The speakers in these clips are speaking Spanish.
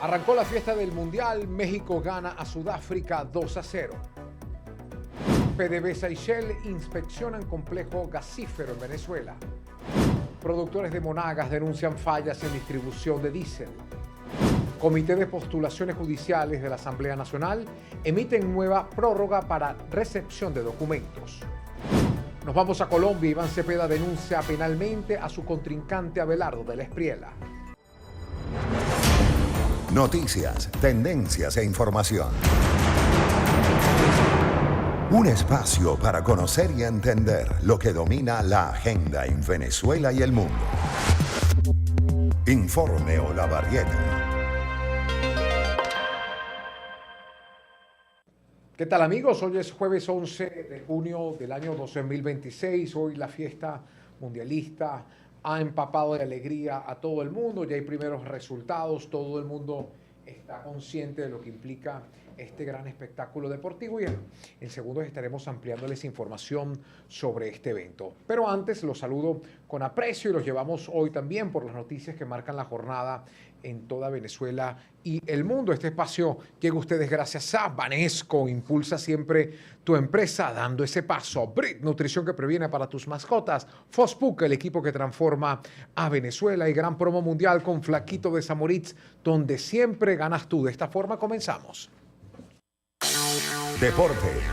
Arrancó la fiesta del Mundial, México gana a Sudáfrica 2-0. PDVSA y Shell inspeccionan complejo gasífero en Venezuela. Productores de Monagas denuncian fallas en distribución de diésel. Comité de Postulaciones Judiciales de la Asamblea Nacional emiten nueva prórroga para recepción de documentos. Nos vamos a Colombia. Iván Cepeda denuncia penalmente a su contrincante Abelardo de la Espriella. Noticias, tendencias e información. Un espacio para conocer y entender lo que domina la agenda en Venezuela y el mundo. Informe Olavarrieta. ¿Qué tal, amigos? Hoy es jueves 11 de junio del año 2026. Hoy la fiesta mundialista ha empapado de alegría a todo el mundo. Ya hay primeros resultados. Todo el mundo está consciente de lo que implica este gran espectáculo deportivo, y en segundos estaremos ampliándoles información sobre este evento. Pero antes los saludo con aprecio y los llevamos hoy también por las noticias que marcan la jornada en toda Venezuela y el mundo. Este espacio llega a ustedes gracias a Banesco. Impulsa siempre tu empresa dando ese paso. Brit, nutrición que previene para tus mascotas. Fosbuc, el equipo que transforma a Venezuela. Y gran promo mundial con Flaquito de Samoritz, donde siempre ganas tú. De esta forma comenzamos. Deportes.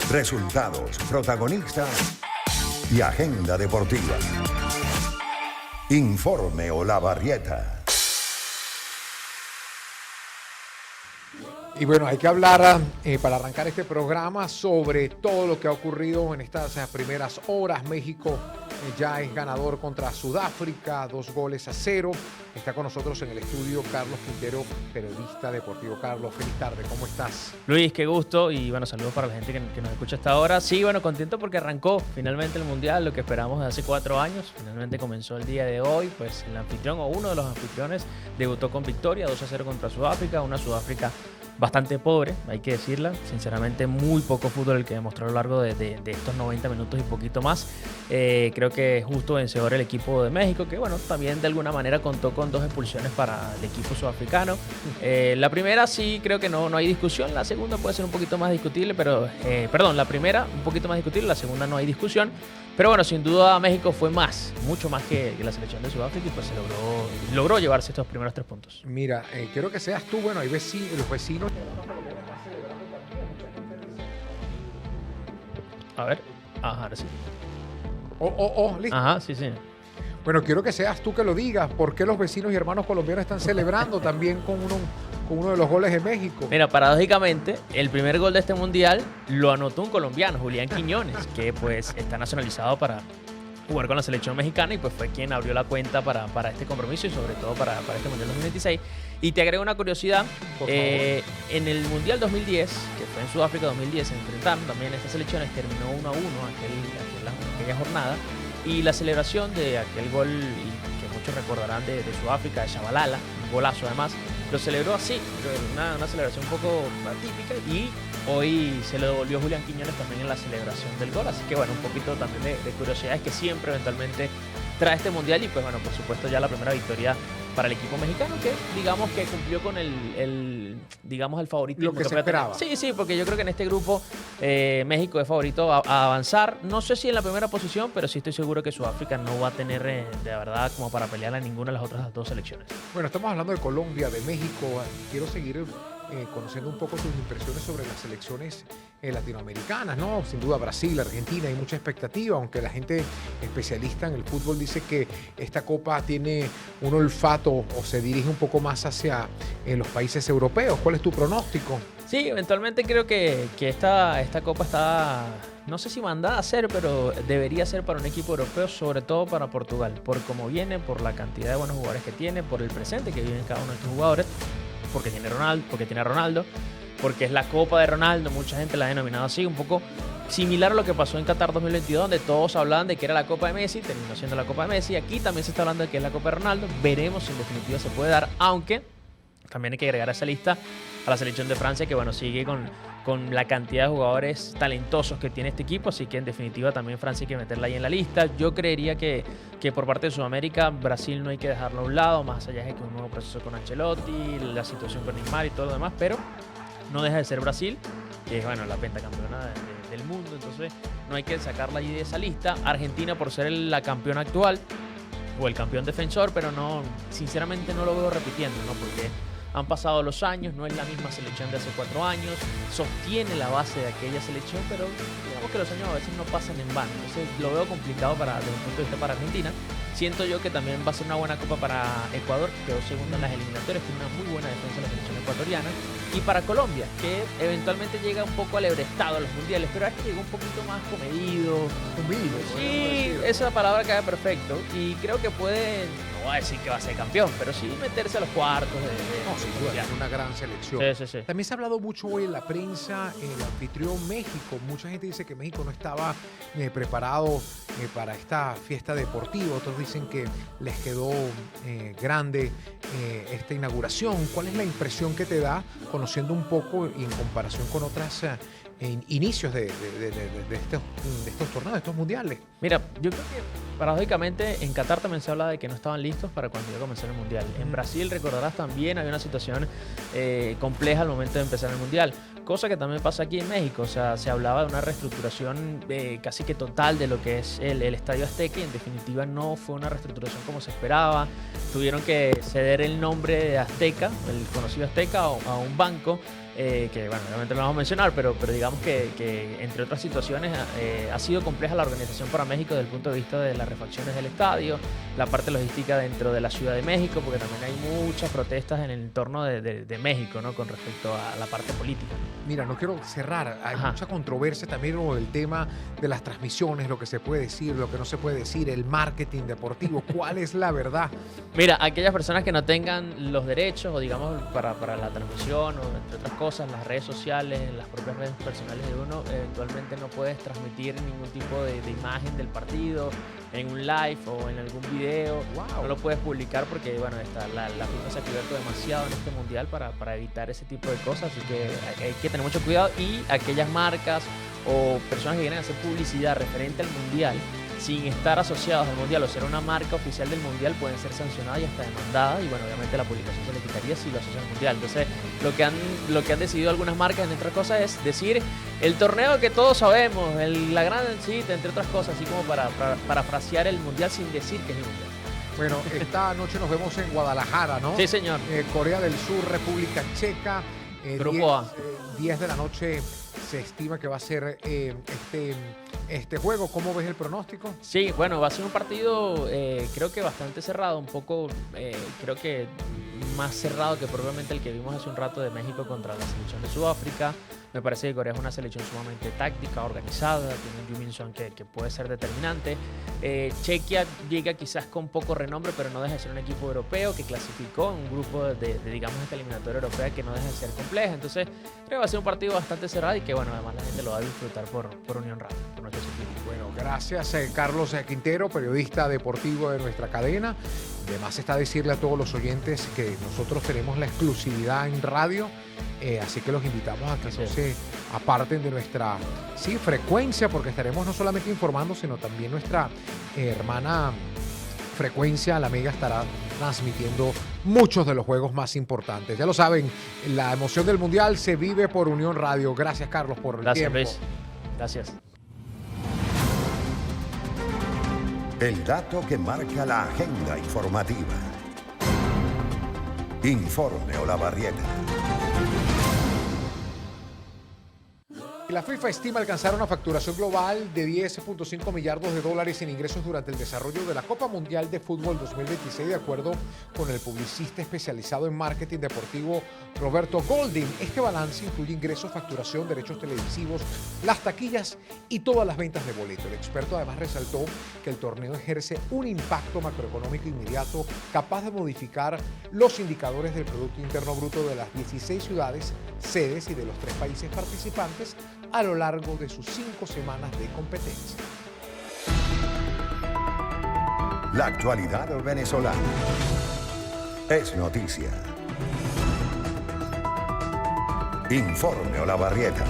Resultados, protagonistas y agenda deportiva. Informe Olavarrieta. Y bueno, hay que hablar para arrancar este programa sobre todo lo que ha ocurrido en estas primeras horas. México ya es ganador contra Sudáfrica, 2-0. Está con nosotros en el estudio Carlos Quintero, periodista deportivo. Carlos, feliz tarde, ¿cómo estás? Luis, qué gusto, y bueno, saludos para la gente que nos escucha hasta ahora. Sí, bueno, contento porque arrancó finalmente el Mundial, lo que esperamos de hace 4 años. Finalmente comenzó el día de hoy, pues el anfitrión o uno de los anfitriones debutó con victoria, 2-0 contra Sudáfrica, una Sudáfrica bastante pobre, hay que decirla. Sinceramente, muy poco fútbol el que demostró a lo largo de estos 90 minutos y poquito más. Creo que justo vencedor el equipo de México, que bueno, también de alguna manera contó con 2 expulsiones para el equipo sudafricano. La primera sí creo que no hay discusión, la segunda puede ser un poquito más discutible, pero la primera un poquito más discutible, la segunda no hay discusión. Pero bueno, sin duda México fue mucho más que la selección de Sudáfrica, y pues se logró llevarse estos primeros 3 puntos. Mira, quiero que seas tú, bueno, hay los vecinos. A ver, ahora sí. Listo. Ajá, sí. Bueno, quiero que seas tú que lo digas. ¿Por qué los vecinos y hermanos colombianos están celebrando también con uno de los goles de México? Mira, paradójicamente, el primer gol de este mundial lo anotó un colombiano, Julián Quiñones, que pues está nacionalizado para jugar con la selección mexicana, y pues fue quien abrió la cuenta para este compromiso y sobre todo para este Mundial 2026. Y te agrego una curiosidad, en el Mundial 2010, que fue en Sudáfrica 2010, se enfrentaron también estas selecciones, terminó 1-1 aquella jornada, y la celebración de aquel gol, y que muchos recordarán de Sudáfrica, de Shabalala, un golazo además, lo celebró así, una celebración un poco atípica, y hoy se lo devolvió Julián Quiñones también en la celebración del gol. Así que bueno, un poquito también de curiosidades que siempre eventualmente trae este mundial, y pues bueno, por supuesto ya la primera victoria para el equipo mexicano, que digamos que cumplió con el favorito. Lo que se esperaba. Sí, porque yo creo que en este grupo México es favorito a avanzar. No sé si en la primera posición, pero sí estoy seguro que Sudáfrica no va a tener de verdad como para pelear a ninguna de las otras 2 selecciones. Bueno, estamos hablando de Colombia, de México. Quiero seguir conociendo un poco tus impresiones sobre las selecciones latinoamericanas, ¿no? Sin duda Brasil, Argentina, hay mucha expectativa, aunque la gente especialista en el fútbol dice que esta copa tiene un olfato o se dirige un poco más hacia los países europeos. ¿Cuál es tu pronóstico? Sí, eventualmente creo que esta copa está, no sé si mandada a ser, pero debería ser para un equipo europeo, sobre todo para Portugal, por cómo viene, por la cantidad de buenos jugadores que tiene, por el presente que viven cada uno de estos jugadores, porque tiene a Ronaldo, porque es la Copa de Ronaldo, mucha gente la ha denominado así, un poco similar a lo que pasó en Qatar 2022, donde todos hablaban de que era la Copa de Messi, terminó siendo la Copa de Messi. Aquí también se está hablando de que es la Copa de Ronaldo. Veremos si en definitiva se puede dar, aunque también hay que agregar a esa lista a la selección de Francia, que bueno, sigue con la cantidad de jugadores talentosos que tiene este equipo, así que en definitiva también Francia hay que meterla ahí en la lista. Yo creería que por parte de Sudamérica, Brasil no hay que dejarlo a un lado, más allá de que un nuevo proceso con Ancelotti, la situación con Neymar y todo lo demás, pero no deja de ser Brasil, que es bueno, la pentacampeona del mundo, entonces no hay que sacarla ahí de esa lista. Argentina por ser la campeona actual o el campeón defensor, pero no, sinceramente no lo veo repitiendo, ¿no? Porque han pasado los años, no es la misma selección de hace 4 años, sostiene la base de aquella selección, pero digamos que los años a veces no pasan en vano. Entonces lo veo complicado desde el punto de vista para Argentina. Siento yo que también va a ser una buena copa para Ecuador, que quedó segundo en las eliminatorias, tiene una muy buena defensa la selección ecuatoriana. Y para Colombia, que eventualmente llega un poco alebrestado a los mundiales, pero ahora llegó un poquito más comedido. Humilde. Sí, esa palabra cae perfecto. Y creo que puede, no voy a decir que va a ser campeón, pero sí meterse a los cuartos No, sin duda, es una gran selección. Sí. También se ha hablado mucho hoy en la prensa, el anfitrión México. Mucha gente dice que México no estaba preparado para esta fiesta deportiva. Otros dicen que les quedó grande esta inauguración. ¿Cuál es la impresión que te da, conociendo un poco y en comparación con otros inicios de estos torneos, de estos mundiales? Mira, yo creo que paradójicamente en Qatar también se habla de que no estaban listos para cuando iba a comenzar el mundial. En Brasil, recordarás, también había una situación compleja al momento de empezar el mundial. Cosa que también pasa aquí en México. O sea, se hablaba de una reestructuración casi que total de lo que es el Estadio Azteca, y en definitiva no fue una reestructuración como se esperaba. Tuvieron que ceder el nombre de Azteca, el conocido Azteca, a un banco. Que bueno, obviamente no lo vamos a mencionar, pero digamos que entre otras situaciones ha sido compleja la organización para México desde el punto de vista de las refacciones del estadio, la parte logística dentro de la Ciudad de México, porque también hay muchas protestas en el entorno de México, ¿no? Con respecto a la parte política. Mira, no quiero cerrar, hay Ajá. mucha controversia también con el tema de las transmisiones, lo que se puede decir, lo que no se puede decir, el marketing deportivo. ¿Cuál es la verdad? Mira, aquellas personas que no tengan los derechos, o digamos para la transmisión, o entre otras cosas, las redes sociales, las propias redes personales de uno, eventualmente no puedes transmitir ningún tipo de imagen del partido en un live o en algún video. Wow. No lo puedes publicar porque bueno, la FIFA se ha cubierto demasiado en este mundial para evitar ese tipo de cosas, así que hay que tener mucho cuidado. Y aquellas marcas o personas que quieren hacer publicidad referente al mundial sin estar asociados al mundial o ser una marca oficial del mundial pueden ser sancionadas y hasta demandadas, y bueno, obviamente la publicación se le quitaría si lo asocian al mundial. Entonces lo que han decidido algunas marcas, entre otras cosas, es decir el torneo que todos sabemos, la gran cita, entre otras cosas, así como para frasear el mundial sin decir que es el mundial. Bueno, esta noche nos vemos en Guadalajara, ¿no? Sí, señor. Corea del Sur, República Checa. Grupo A. 10 de la noche se estima que va a ser este juego. ¿Cómo ves el pronóstico? Sí, bueno, va a ser un partido creo que bastante cerrado, un poco creo que más cerrado que probablemente el que vimos hace un rato de México contra la selección de Sudáfrica. Me parece que Corea es una selección sumamente táctica, organizada, tiene un Heung-min Son que puede ser determinante. Chequia llega quizás con poco renombre, pero no deja de ser un equipo europeo que clasificó en un grupo de digamos, esta eliminatoria europea que no deja de ser compleja. Entonces, creo que va a ser un partido bastante cerrado y que, bueno, además la gente lo va a disfrutar por Unión Radio, por nuestro equipo. Bueno, gracias Carlos Quintero, periodista deportivo de nuestra cadena. Además está decirle a todos los oyentes que nosotros tenemos la exclusividad en radio, así que los invitamos a que no se aparten de nuestra frecuencia, porque estaremos no solamente informando, sino también nuestra hermana frecuencia, la Mega, estará transmitiendo muchos de los juegos más importantes. Ya lo saben, la emoción del Mundial se vive por Unión Radio. Gracias, Carlos, por el tiempo. Gracias, Luis. Gracias. El dato que marca la agenda informativa. Informe Olavarrieta. La FIFA estima alcanzar una facturación global de 10.5 millardos de dólares en ingresos durante el desarrollo de la Copa Mundial de Fútbol 2026, de acuerdo con el publicista especializado en marketing deportivo Roberto Golding. Este balance incluye ingresos, facturación, derechos televisivos, las taquillas y todas las ventas de boleto. El experto además resaltó que el torneo ejerce un impacto macroeconómico inmediato capaz de modificar los indicadores del Producto Interno Bruto de las 16 ciudades, sedes y de los 3 países participantes a lo largo de sus 5 semanas de competencia. La actualidad venezolana es noticia. Informe Olavarrieta.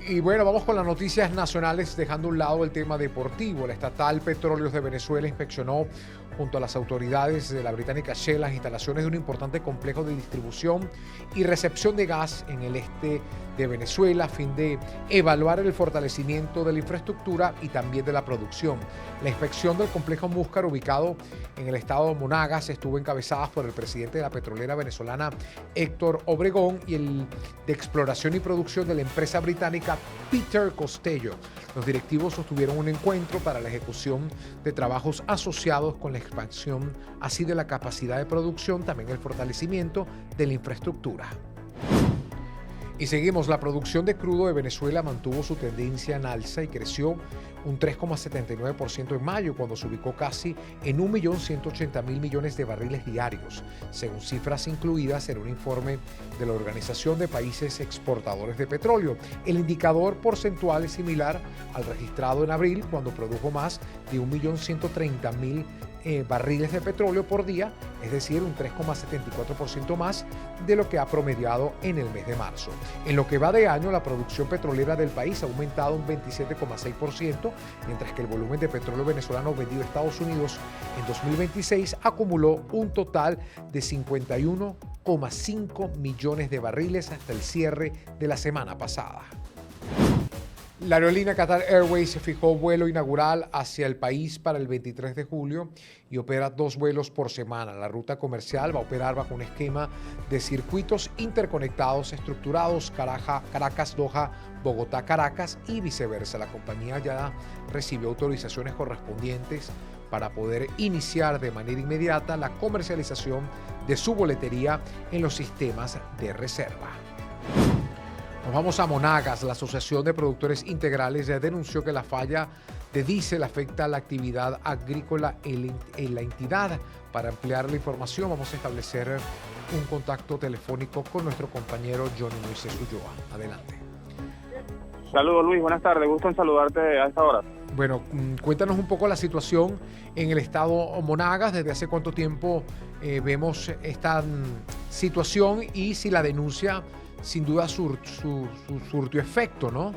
Y bueno, vamos con las noticias nacionales, dejando a un lado el tema deportivo. La estatal Petróleos de Venezuela inspeccionó junto a las autoridades de la británica Shell las instalaciones de un importante complejo de distribución y recepción de gas en el este de Venezuela a fin de evaluar el fortalecimiento de la infraestructura y también de la producción. La inspección del complejo Múscar, ubicado en el estado de Monagas, estuvo encabezada por el presidente de la petrolera venezolana Héctor Obregón y el de exploración y producción de la empresa británica Peter Costello. Los directivos sostuvieron un encuentro para la ejecución de trabajos asociados con la expansión así de la capacidad de producción, también el fortalecimiento de la infraestructura. Y seguimos, la producción de crudo de Venezuela mantuvo su tendencia en alza y creció un 3,79% en mayo, cuando se ubicó casi en 1.180.000 millones de barriles diarios, según cifras incluidas en un informe de la Organización de Países Exportadores de Petróleo. El indicador porcentual es similar al registrado en abril, cuando produjo más de 1.130.000 barriles de petróleo por día, es decir, un 3,74% más de lo que ha promediado en el mes de marzo. En lo que va de año, la producción petrolera del país ha aumentado un 27,6%, mientras que el volumen de petróleo venezolano vendido a Estados Unidos en 2026 acumuló un total de 51,5 millones de barriles hasta el cierre de la semana pasada. La aerolínea Qatar Airways fijó vuelo inaugural hacia el país para el 23 de julio y opera 2 vuelos por semana. La ruta comercial va a operar bajo un esquema de circuitos interconectados estructurados Caracas-Doha, Bogotá-Caracas y viceversa. La compañía ya recibió autorizaciones correspondientes para poder iniciar de manera inmediata la comercialización de su boletería en los sistemas de reserva. Nos vamos a Monagas. La Asociación de Productores Integrales ya denunció que la falla de diésel afecta la actividad agrícola en la entidad. Para ampliar la información vamos a establecer un contacto telefónico con nuestro compañero Johnny Moisés Ulloa. Adelante. Saludos, Luis, buenas tardes, gusto en saludarte a esta hora. Bueno, cuéntanos un poco la situación en el estado Monagas, desde hace cuánto tiempo vemos esta situación y si la denuncia sin duda surtió efecto, ¿no?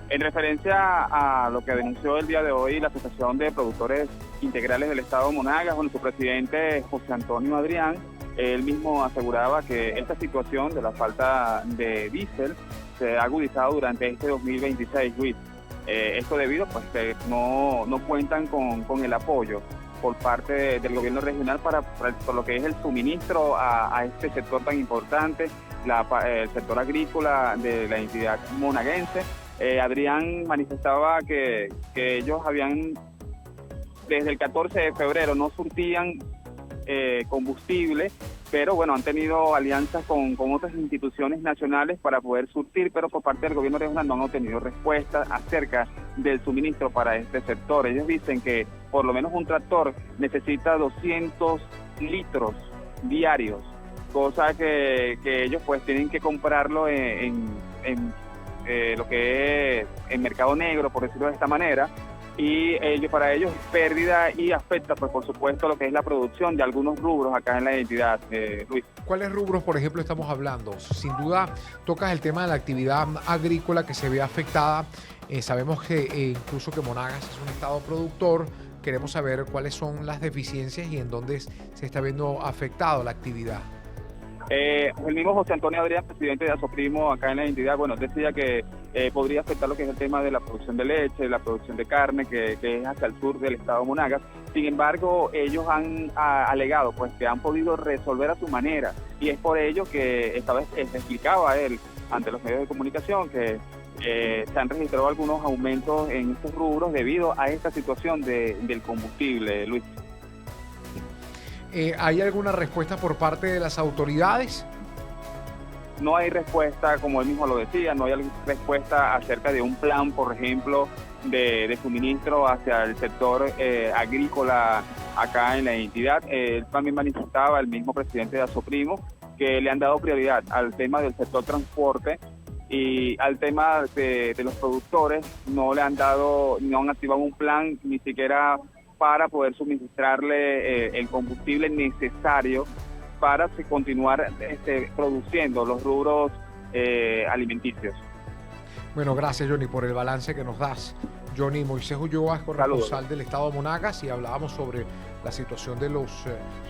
En referencia a lo que denunció el día de hoy la Asociación de Productores Integrales del Estado de Monagas, con su presidente José Antonio Adrián, él mismo aseguraba que esta situación de la falta de diésel se ha agudizado durante este 2026, Luis. Esto debido pues que no cuentan con el apoyo por parte del gobierno regional para lo que es el suministro a este sector tan importante, el sector agrícola de la entidad monaguense. Adrián manifestaba que ellos habían, desde el 14 de febrero, no surtían combustible, pero bueno, han tenido alianzas con otras instituciones nacionales para poder surtir, pero por parte del gobierno regional no han obtenido respuesta acerca del suministro para este sector. Ellos dicen que por lo menos un tractor necesita 200 litros diarios, cosa que ellos pues tienen que comprarlo en lo que es el mercado negro, por decirlo de esta manera, y para ellos es pérdida y afecta pues por supuesto lo que es la producción de algunos rubros acá en la entidad, Luis. ¿Cuáles rubros, por ejemplo, estamos hablando? Sin duda tocas el tema de la actividad agrícola que se ve afectada. Sabemos que incluso que Monagas es un estado productor. Queremos saber cuáles son las deficiencias y en dónde se está viendo afectado la actividad. El mismo José Antonio Adrián, presidente de Asoprimo acá en la entidad, bueno, decía que podría afectar lo que es el tema de la producción de leche, la producción de carne, que es hacia el sur del estado de Monagas. Sin embargo, ellos han alegado pues que han podido resolver a su manera, y es por ello que esta vez explicaba él ante los medios de comunicación que se han registrado algunos aumentos en estos rubros debido a esta situación del combustible, Luis. ¿Hay alguna respuesta por parte de las autoridades? No hay respuesta, como él mismo lo decía, no hay respuesta acerca de un plan, por ejemplo, de suministro hacia el sector agrícola acá en la entidad. Él también manifestaba, el mismo presidente de Asoprimo, que le han dado prioridad al tema del sector transporte y al tema de los productores. No han activado un plan ni siquiera para poder suministrarle el combustible necesario para continuar produciendo los rubros alimenticios. Bueno, gracias Johnny por el balance que nos das. Johnny Moisés Ulloa es corresponsal del Estado de Monagas y hablábamos sobre la situación de los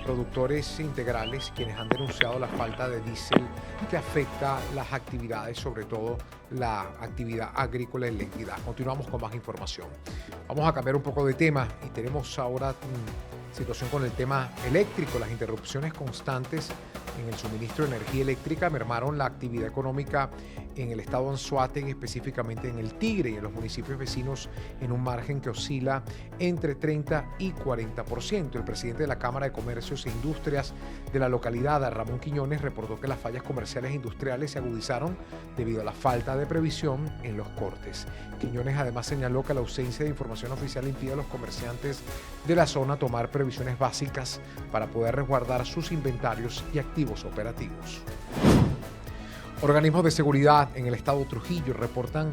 productores integrales, quienes han denunciado la falta de diésel que afecta las actividades, sobre todo la actividad agrícola y la equidad. Continuamos con más información. Vamos a cambiar un poco de tema y tenemos ahora situación con el tema eléctrico. Las interrupciones constantes en el suministro de energía eléctrica mermaron la actividad económica en el estado Anzoátegui, específicamente en el Tigre y en los municipios vecinos, en un margen que oscila entre 30 y 40%. El presidente de la Cámara de Comercios e Industrias de la localidad, Ramón Quiñones, reportó que las fallas comerciales e industriales se agudizaron debido a la falta de previsión en los cortes. Quiñones además señaló que la ausencia de información oficial impide a los comerciantes de la zona tomar previsiones básicas para poder resguardar sus inventarios y activos operativos. Organismos de seguridad en el estado Trujillo reportan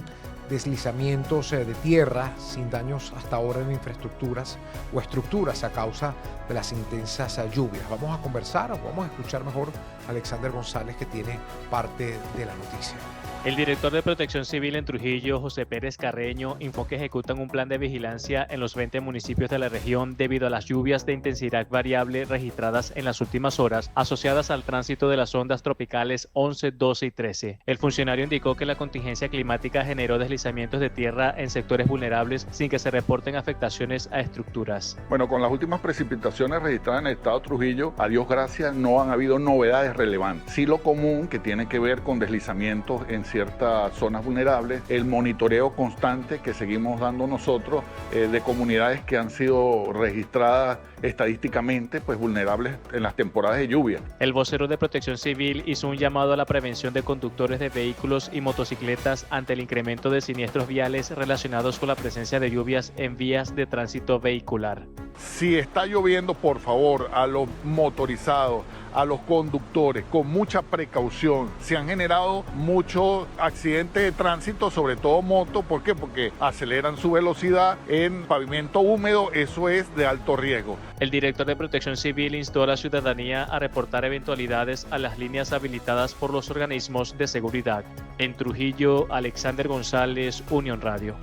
deslizamientos de tierra sin daños hasta ahora en infraestructuras o estructuras a causa de las intensas lluvias. Vamos a conversar o vamos a escuchar mejor a Alexander González, que tiene parte de la noticia. El director de Protección Civil en Trujillo, José Pérez Carreño, informó que ejecutan un plan de vigilancia en los 20 municipios de la región debido a las lluvias de intensidad variable registradas en las últimas horas, asociadas al tránsito de las ondas tropicales 11, 12 y 13. El funcionario indicó que la contingencia climática generó deslizamientos de tierra en sectores vulnerables sin que se reporten afectaciones a estructuras. Bueno, con las últimas precipitaciones registradas en el estado Trujillo, a Dios gracias, no han habido novedades relevantes. Sí, lo común, que tiene que ver con deslizamientos en ciertas zonas vulnerables, el monitoreo constante que seguimos dando nosotros de comunidades que han sido registradas estadísticamente pues vulnerables en las temporadas de lluvia. El vocero de Protección Civil hizo un llamado a la prevención de conductores de vehículos y motocicletas ante el incremento de siniestros viales relacionados con la presencia de lluvias en vías de tránsito vehicular. Si está lloviendo, por favor, a los motorizados, a los conductores, con mucha precaución. Se han generado muchos accidentes de tránsito, sobre todo moto. ¿Por qué? Porque aceleran su velocidad en pavimento húmedo, eso es de alto riesgo. El director de Protección Civil instó a la ciudadanía a reportar eventualidades a las líneas habilitadas por los organismos de seguridad. En Trujillo, Alexander González, Unión Radio.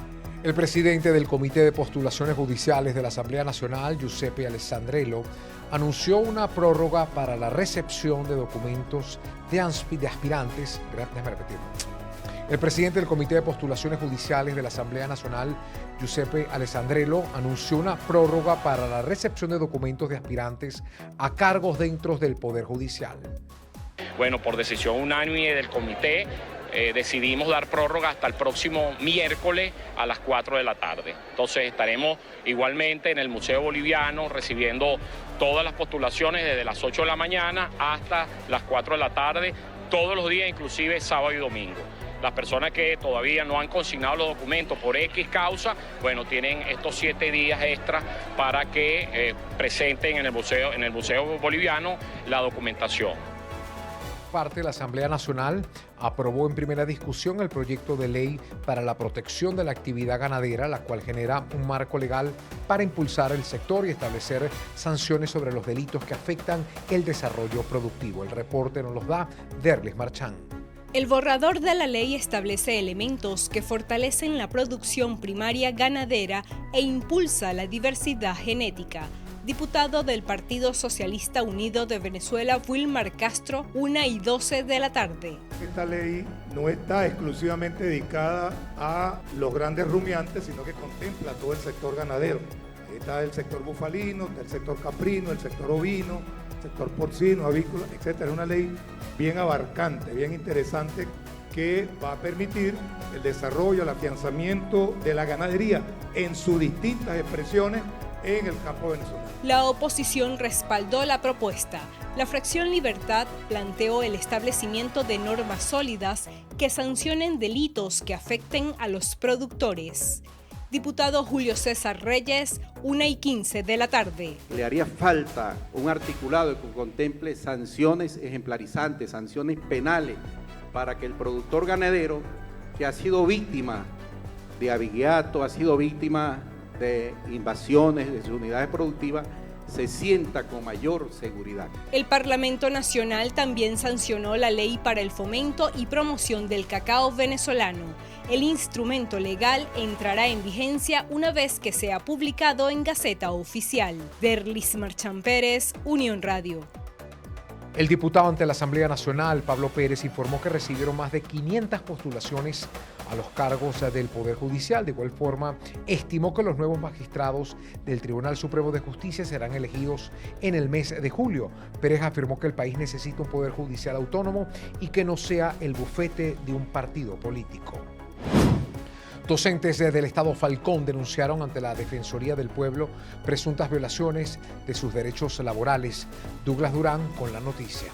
El presidente del Comité de Postulaciones Judiciales de la Asamblea Nacional, Giuseppe Alessandrello, anunció una prórroga para la recepción de documentos de aspirantes. Déjame repetirlo. El presidente del Comité de Postulaciones Judiciales de la Asamblea Nacional, Giuseppe Alessandrello, anunció una prórroga para la recepción de documentos de aspirantes a cargos dentro del Poder Judicial. Bueno, por decisión unánime del comité, decidimos dar prórroga hasta el próximo miércoles a las 4 de la tarde. Entonces estaremos igualmente en el Museo Boliviano recibiendo todas las postulaciones desde las 8 de la mañana hasta las 4 de la tarde, todos los días, inclusive sábado y domingo. Las personas que todavía no han consignado los documentos por X causa, bueno, tienen estos 7 días extra para que presenten en el Museo Boliviano la documentación. Parte de la Asamblea Nacional aprobó en primera discusión el proyecto de ley para la protección de la actividad ganadera, la cual genera un marco legal para impulsar el sector y establecer sanciones sobre los delitos que afectan el desarrollo productivo. El reporte nos los da Derlis Marchán. El borrador de la ley establece elementos que fortalecen la producción primaria ganadera e impulsa la diversidad genética. Diputado del Partido Socialista Unido de Venezuela, Wilmar Castro, 1:12 de la tarde. Esta ley no está exclusivamente dedicada a los grandes rumiantes, sino que contempla todo el sector ganadero. Está el sector bufalino, el sector caprino, el sector ovino, el sector porcino, avícola, etc. Es una ley bien abarcante, bien interesante, que va a permitir el desarrollo, el afianzamiento de la ganadería en sus distintas expresiones en el campo venezolano. La oposición respaldó la propuesta. La fracción Libertad planteó el establecimiento de normas sólidas que sancionen delitos que afecten a los productores. Diputado Julio César Reyes, 1:15 de la tarde. Le haría falta un articulado que contemple sanciones ejemplarizantes, sanciones penales, para que el productor ganadero que ha sido víctima de abigeato, ha sido víctima de invasiones de sus unidades productivas, se sienta con mayor seguridad. El Parlamento Nacional también sancionó la Ley para el Fomento y Promoción del Cacao Venezolano. El instrumento legal entrará en vigencia una vez que sea publicado en Gaceta Oficial. Derlis Marchán Pérez, Unión Radio. El diputado ante la Asamblea Nacional, Pablo Pérez, informó que recibieron más de 500 postulaciones a los cargos del Poder Judicial. De igual forma, estimó que los nuevos magistrados del Tribunal Supremo de Justicia serán elegidos en el mes de julio. Pérez afirmó que el país necesita un Poder Judicial autónomo y que no sea el bufete de un partido político. Docentes del Estado Falcón denunciaron ante la Defensoría del Pueblo presuntas violaciones de sus derechos laborales. Douglas Durán con la noticia.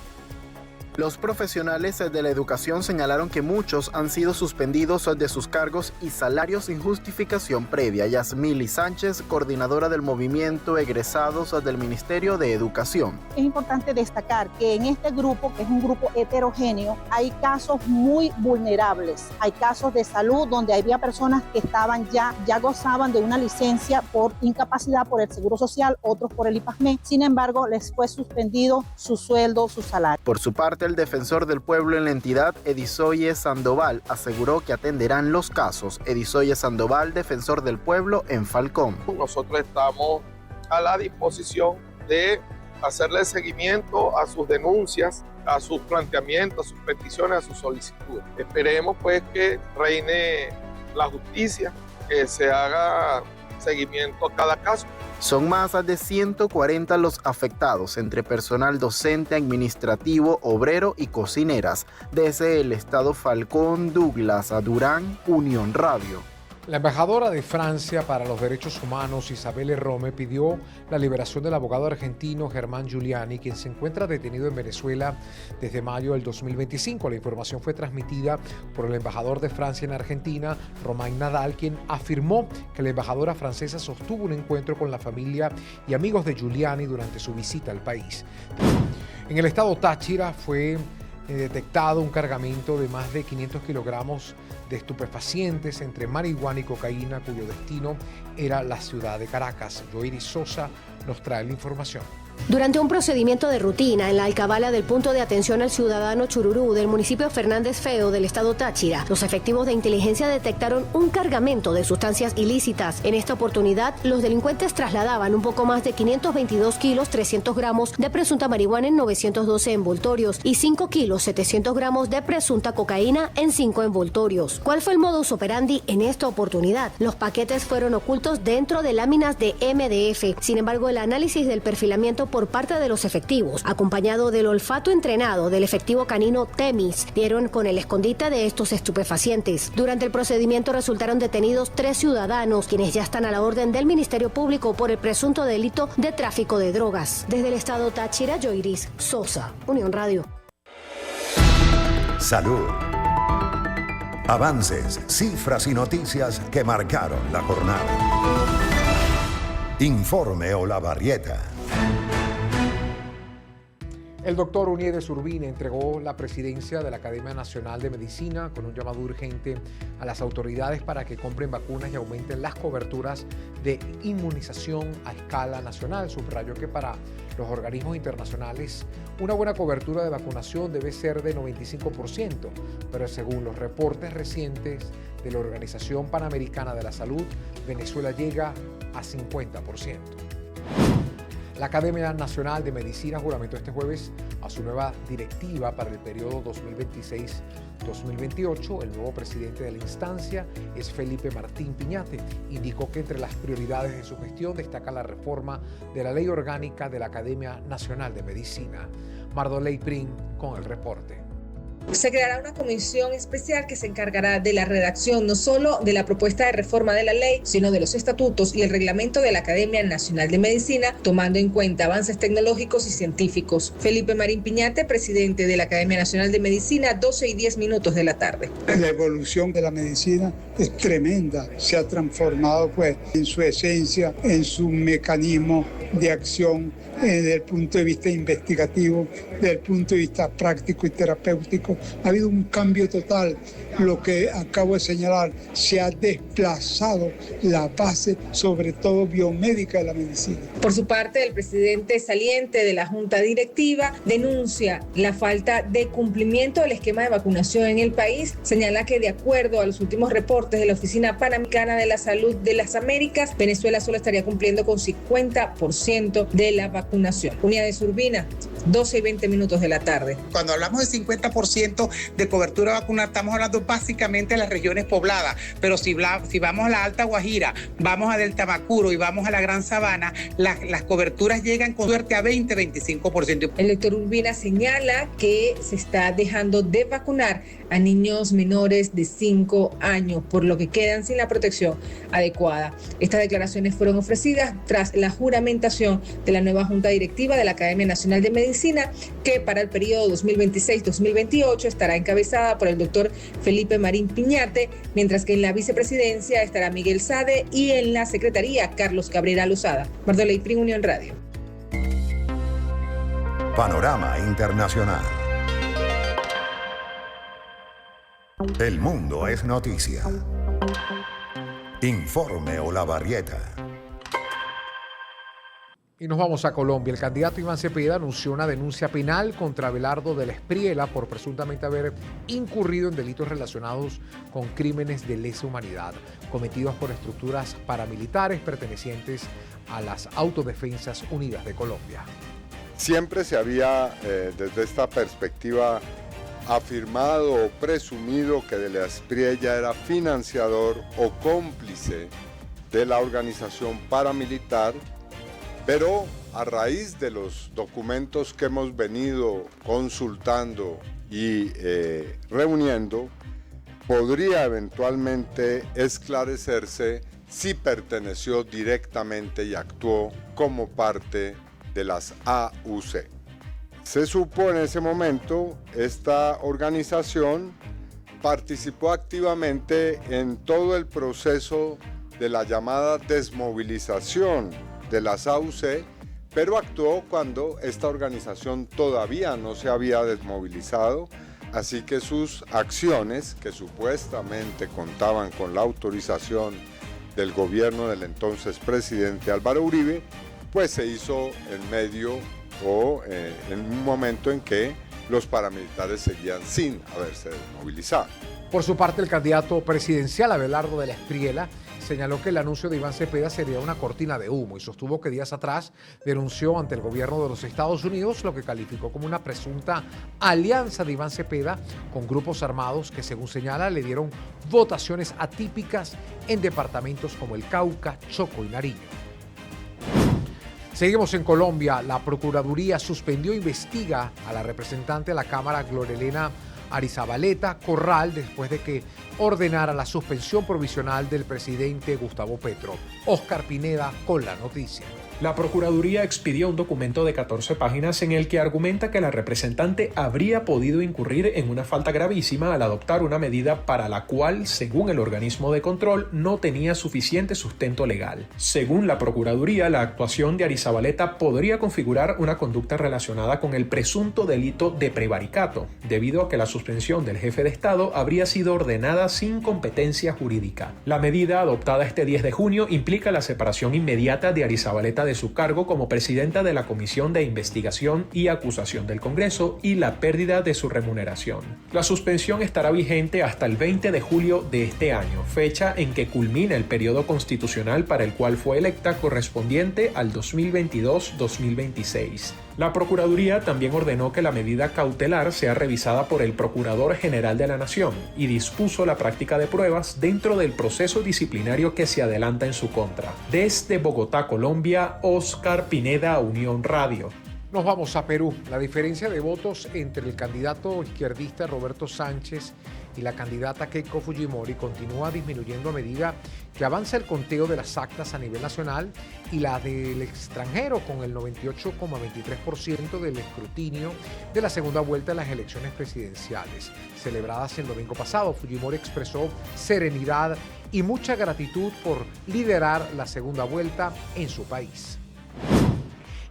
Los profesionales de la educación señalaron que muchos han sido suspendidos de sus cargos y salarios sin justificación previa. Yasmili Sánchez, coordinadora del movimiento Egresados del Ministerio de Educación. Es importante destacar que en este grupo, que es un grupo heterogéneo, hay casos muy vulnerables. Hay casos de salud donde había personas que estaban ya gozaban de una licencia por incapacidad por el Seguro Social, otros por el IPASME. Sin embargo, les fue suspendido su sueldo, su salario. Por su parte, el defensor del pueblo en la entidad, Edizoye Sandoval, aseguró que atenderán los casos. Edizoye Sandoval, defensor del pueblo en Falcón. Nosotros estamos a la disposición de hacerle seguimiento a sus denuncias, a sus planteamientos, a sus peticiones, a sus solicitudes. Esperemos pues que reine la justicia, que se haga seguimiento a cada caso. Son más de 140 los afectados, entre personal docente, administrativo, obrero y cocineras. Desde el Estado Falcón, Douglas Durán, Unión Radio. La embajadora de Francia para los Derechos Humanos, Isabelle Rome, pidió la liberación del abogado argentino Germán Giuliani, quien se encuentra detenido en Venezuela desde mayo del 2025. La información fue transmitida por el embajador de Francia en Argentina, Romain Nadal, quien afirmó que la embajadora francesa sostuvo un encuentro con la familia y amigos de Giuliani durante su visita al país. En el estado Táchira fue detectado un cargamento de más de 500 kilogramos de estupefacientes entre marihuana y cocaína, cuyo destino era la ciudad de Caracas. Joiris Sosa nos trae la información. Durante un procedimiento de rutina en la alcabala del punto de atención al ciudadano Chururú del municipio Fernández Feo del estado Táchira, los efectivos de inteligencia detectaron un cargamento de sustancias ilícitas. En esta oportunidad, los delincuentes trasladaban un poco más de 522 kilos 300 gramos de presunta marihuana en 912 envoltorios y 5 kilos 700 gramos de presunta cocaína en 5 envoltorios. ¿Cuál fue el modus operandi en esta oportunidad? Los paquetes fueron ocultos dentro de láminas de MDF. Sin embargo, el análisis del perfilamiento por parte de los efectivos, acompañado del olfato entrenado del efectivo canino Temis, dieron con el escondite de estos estupefacientes. Durante el procedimiento resultaron detenidos 3 ciudadanos, quienes ya están a la orden del Ministerio Público por el presunto delito de tráfico de drogas. Desde el estado Táchira, Joiris Sosa, Unión Radio. Salud. Avances, cifras y noticias que marcaron la jornada. Informe Olavarrieta. El doctor Uniedes Urbina entregó la presidencia de la Academia Nacional de Medicina con un llamado urgente a las autoridades para que compren vacunas y aumenten las coberturas de inmunización a escala nacional. Subrayó que para los organismos internacionales una buena cobertura de vacunación debe ser de 95%, pero según los reportes recientes de la Organización Panamericana de la Salud, Venezuela llega a 50%. La Academia Nacional de Medicina juramentó este jueves a su nueva directiva para el periodo 2026-2028. El nuevo presidente de la instancia es Felipe Martín Piñate. Indicó que entre las prioridades de su gestión destaca la reforma de la Ley Orgánica de la Academia Nacional de Medicina. Mardoley Prim con el reporte. Se creará una comisión especial que se encargará de la redacción no solo de la propuesta de reforma de la ley, sino de los estatutos y el reglamento de la Academia Nacional de Medicina, tomando en cuenta avances tecnológicos y científicos. Felipe Marín Piñate, presidente de la Academia Nacional de Medicina, 12:10 de la tarde. La evolución de la medicina es tremenda, se ha transformado pues en su esencia, en su mecanismo de acción desde el punto de vista investigativo, desde el punto de vista práctico y terapéutico. Ha habido un cambio total. Lo que acabo de señalar, se ha desplazado la base, sobre todo biomédica, de la medicina. Por su parte, el presidente saliente de la Junta Directiva denuncia la falta de cumplimiento del esquema de vacunación en el país. Señala que de acuerdo a los últimos reportes de la Oficina Panamericana de la Salud de las Américas, Venezuela solo estaría cumpliendo con 50% de la vacunación. Unidades Urbina, 12:20 de la tarde. Cuando hablamos de 50% de cobertura vacunal, estamos hablando básicamente de las regiones pobladas, pero si vamos a la Alta Guajira, vamos a Delta Macuro y vamos a la Gran Sabana, las coberturas llegan con suerte a 20-25%. El doctor Urbina señala que se está dejando de vacunar a niños menores de 5 años, por lo que quedan sin la protección adecuada. Estas declaraciones fueron ofrecidas tras la juramentación de la nueva Junta Directiva de la Academia Nacional de Medicina, que para el periodo 2026-2028 estará encabezada por el doctor Felipe Marín Piñate, mientras que en la vicepresidencia estará Miguel Sade y en la secretaría Carlos Cabrera Lozada. Mardoley Prim, Unión Radio. Panorama Internacional. El mundo es noticia. Informe Olavarrieta. Y nos vamos a Colombia. El candidato Iván Cepeda anunció una denuncia penal contra Abelardo de la Espriella por presuntamente haber incurrido en delitos relacionados con crímenes de lesa humanidad cometidos por estructuras paramilitares pertenecientes a las Autodefensas Unidas de Colombia. Siempre se había, desde esta perspectiva, afirmado o presumido que de la Espriella era financiador o cómplice de la organización paramilitar, pero a raíz de los documentos que hemos venido consultando y reuniendo, podría eventualmente esclarecerse si perteneció directamente y actuó como parte de las AUC. Se supo en ese momento, esta organización participó activamente en todo el proceso de la llamada desmovilización de las AUC, pero actuó cuando esta organización todavía no se había desmovilizado, así que sus acciones, que supuestamente contaban con la autorización del gobierno del entonces presidente Álvaro Uribe, pues se hizo en medio o en un momento en que los paramilitares seguían sin haberse desmovilizado. Por su parte, el candidato presidencial Abelardo de la Espriella señaló que el anuncio de Iván Cepeda sería una cortina de humo y sostuvo que días atrás denunció ante el gobierno de los Estados Unidos lo que calificó como una presunta alianza de Iván Cepeda con grupos armados que, según señala, le dieron votaciones atípicas en departamentos como el Cauca, Chocó y Nariño. Seguimos en Colombia. La Procuraduría suspendió e investiga a la representante de la Cámara, Gloria Elena Arizabaleta Corral, después de que ordenara la suspensión provisional del presidente Gustavo Petro. Oscar Pineda con la noticia. La Procuraduría expidió un documento de 14 páginas en el que argumenta que la representante habría podido incurrir en una falta gravísima al adoptar una medida para la cual, según el organismo de control, no tenía suficiente sustento legal. Según la Procuraduría, la actuación de Arizabaleta podría configurar una conducta relacionada con el presunto delito de prevaricato, debido a que la suspensión del jefe de Estado habría sido ordenada sin competencia jurídica. La medida adoptada este 10 de junio implica la separación inmediata de Arizabaleta de su cargo como presidenta de la Comisión de Investigación y Acusación del Congreso y la pérdida de su remuneración. La suspensión estará vigente hasta el 20 de julio de este año, fecha en que culmina el periodo constitucional para el cual fue electa, correspondiente al 2022-2026. La Procuraduría también ordenó que la medida cautelar sea revisada por el Procurador General de la Nación y dispuso la práctica de pruebas dentro del proceso disciplinario que se adelanta en su contra. Desde Bogotá, Colombia, Oscar Pineda, Unión Radio. Nos vamos a Perú. La diferencia de votos entre el candidato izquierdista Roberto Sánchez y la candidata Keiko Fujimori continúa disminuyendo a medida que avanza el conteo de las actas a nivel nacional y la del extranjero, con el 98,23% del escrutinio de la segunda vuelta de las elecciones presidenciales celebradas el domingo pasado. Fujimori expresó serenidad y mucha gratitud por liderar la segunda vuelta en su país.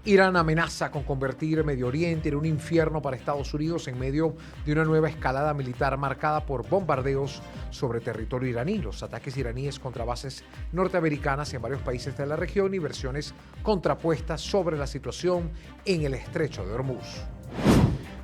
Irán amenaza con convertir Medio Oriente en un infierno para Estados Unidos en medio de una nueva escalada militar marcada por bombardeos sobre territorio iraní. Los ataques iraníes contra bases norteamericanas en varios países de la región y versiones contrapuestas sobre la situación en el estrecho de Hormuz.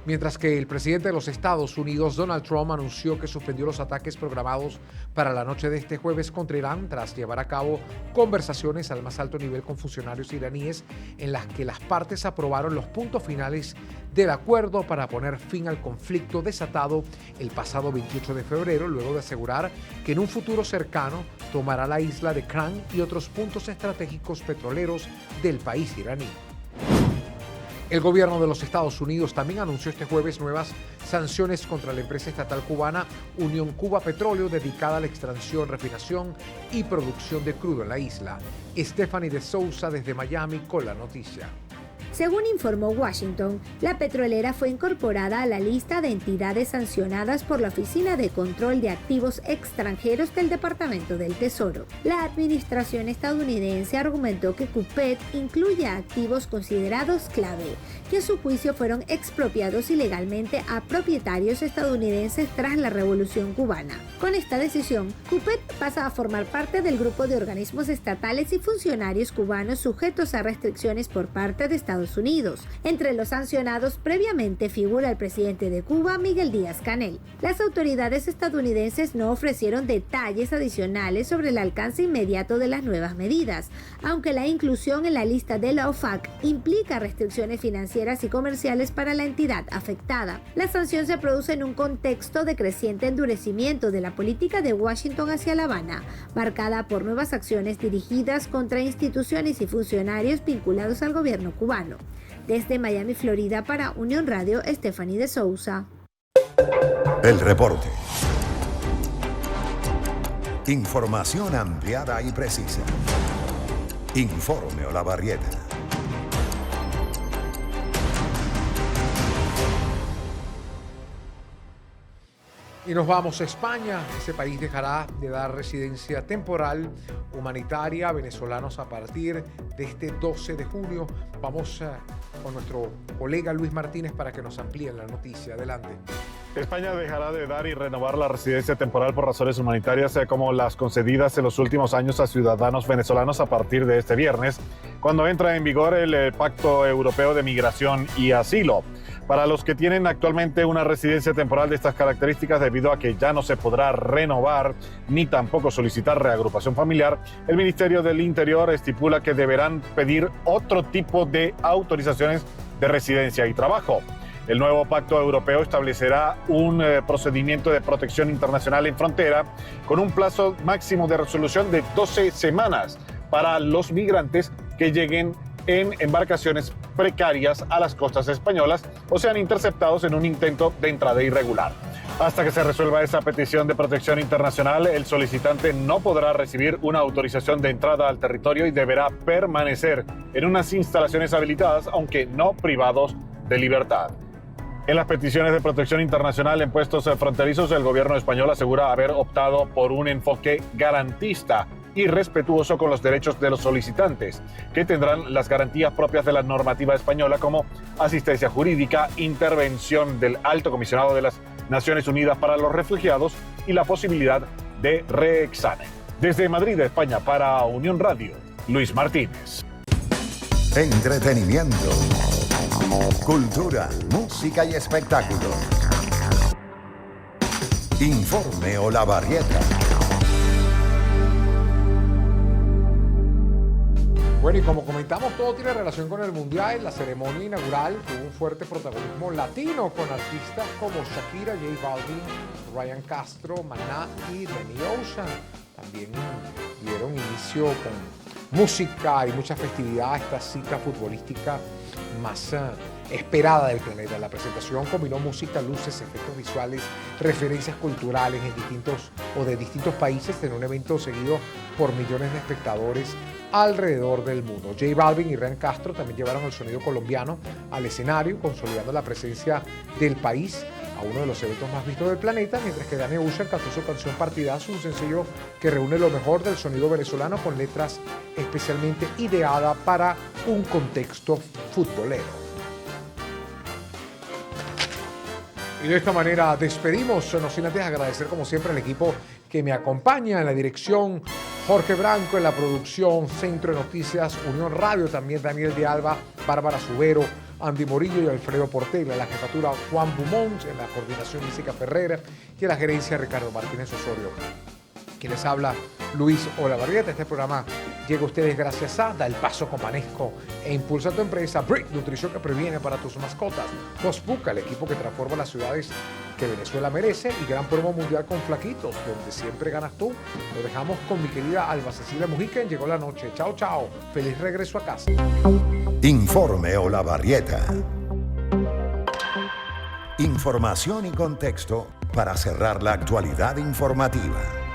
Mientras que el presidente de los Estados Unidos, Donald Trump, anunció que suspendió los ataques programados para la noche de este jueves contra Irán tras llevar a cabo conversaciones al más alto nivel con funcionarios iraníes en las que las partes aprobaron los puntos finales del acuerdo para poner fin al conflicto desatado el pasado 28 de febrero, luego de asegurar que en un futuro cercano tomará la isla de Kran y otros puntos estratégicos petroleros del país iraní. El gobierno de los Estados Unidos también anunció este jueves nuevas sanciones contra la empresa estatal cubana Unión Cuba Petróleo, dedicada a la extracción, refinación y producción de crudo en la isla. Stephanie de Sousa desde Miami con la noticia. Según informó Washington, la petrolera fue incorporada a la lista de entidades sancionadas por la Oficina de Control de Activos Extranjeros del Departamento del Tesoro. La administración estadounidense argumentó que CUPET incluye activos considerados clave, que a su juicio fueron expropiados ilegalmente a propietarios estadounidenses tras la Revolución Cubana. Con esta decisión, CUPET pasa a formar parte del grupo de organismos estatales y funcionarios cubanos sujetos a restricciones por parte de Estados Unidos. Entre los sancionados previamente figura el presidente de Cuba, Miguel Díaz-Canel. Las autoridades estadounidenses no ofrecieron detalles adicionales sobre el alcance inmediato de las nuevas medidas, aunque la inclusión en la lista de la OFAC implica restricciones financieras y comerciales para la entidad afectada. La sanción se produce en un contexto de creciente endurecimiento de la política de Washington hacia La Habana, marcada por nuevas acciones dirigidas contra instituciones y funcionarios vinculados al gobierno cubano. Desde Miami, Florida, para Unión Radio, Stephanie de Sousa. El reporte. Información ampliada y precisa. Informe Olavarrieta. Y nos vamos a España. Ese país dejará de dar residencia temporal humanitaria a venezolanos a partir de este 12 de junio. Vamos con nuestro colega Luis Martínez para que nos amplíe la noticia. Adelante. España dejará de dar y renovar la residencia temporal por razones humanitarias como las concedidas en los últimos años a ciudadanos venezolanos a partir de este viernes, cuando entra en vigor el Pacto Europeo de Migración y Asilo. Para los que tienen actualmente una residencia temporal de estas características, debido a que ya no se podrá renovar ni tampoco solicitar reagrupación familiar, el Ministerio del Interior estipula que deberán pedir otro tipo de autorizaciones de residencia y trabajo. El nuevo pacto europeo establecerá un procedimiento de protección internacional en frontera con un plazo máximo de resolución de 12 semanas para los migrantes que lleguen en embarcaciones precarias a las costas españolas o sean interceptados en un intento de entrada irregular. Hasta que se resuelva esa petición de protección internacional, el solicitante no podrá recibir una autorización de entrada al territorio y deberá permanecer en unas instalaciones habilitadas, aunque no privados de libertad. En las peticiones de protección internacional en puestos fronterizos, el gobierno español asegura haber optado por un enfoque garantista y respetuoso con los derechos de los solicitantes, que tendrán las garantías propias de la normativa española como asistencia jurídica, intervención del Alto Comisionado de las Naciones Unidas para los Refugiados y la posibilidad de reexamen. Desde Madrid, España, para Unión Radio, Luis Martínez. Entretenimiento, cultura, música y espectáculos. Informe Olavarrieta. Bueno, y como comentamos, todo tiene relación con el Mundial. La ceremonia inaugural tuvo un fuerte protagonismo latino con artistas como Shakira, J Balvin, Ryan Castro, Maná y Danny Ocean. También dieron inicio con música y mucha festividad a esta cita futbolística más esperada del planeta. La presentación combinó música, luces, efectos visuales, referencias culturales de distintos países en un evento seguido por millones de espectadores alrededor del mundo. J Balvin y Ryan Castro también llevaron el sonido colombiano al escenario, consolidando la presencia del país a uno de los eventos más vistos del planeta, mientras que Danny Ocean cantó su canción Partidazo, un sencillo que reúne lo mejor del sonido venezolano con letras especialmente ideada para un contexto futbolero. Y de esta manera despedimos, no sin antes agradecer como siempre al equipo que me acompaña en la dirección, Jorge Branco, en la producción, Centro de Noticias, Unión Radio, también Daniel de Alba, Bárbara Subero, Andy Morillo y Alfredo Portela, en la jefatura Juan Beaumont, en la coordinación Jessica Ferrer y en la gerencia Ricardo Martínez Osorio. Quien les habla, Luis Olavarrieta. Este programa llega a ustedes gracias a Da el Paso con Banesco e Impulsa tu Empresa, Brick, nutrición que previene para tus mascotas, Cosbuca, el equipo que transforma las ciudades que Venezuela merece, y Gran Promo Mundial con Flaquitos, donde siempre ganas tú. Lo dejamos con mi querida Alba Cecilia Mujica en Llegó la Noche. Chao, chao. Feliz regreso a casa. Informe Olavarrieta. Información y contexto para cerrar la actualidad informativa.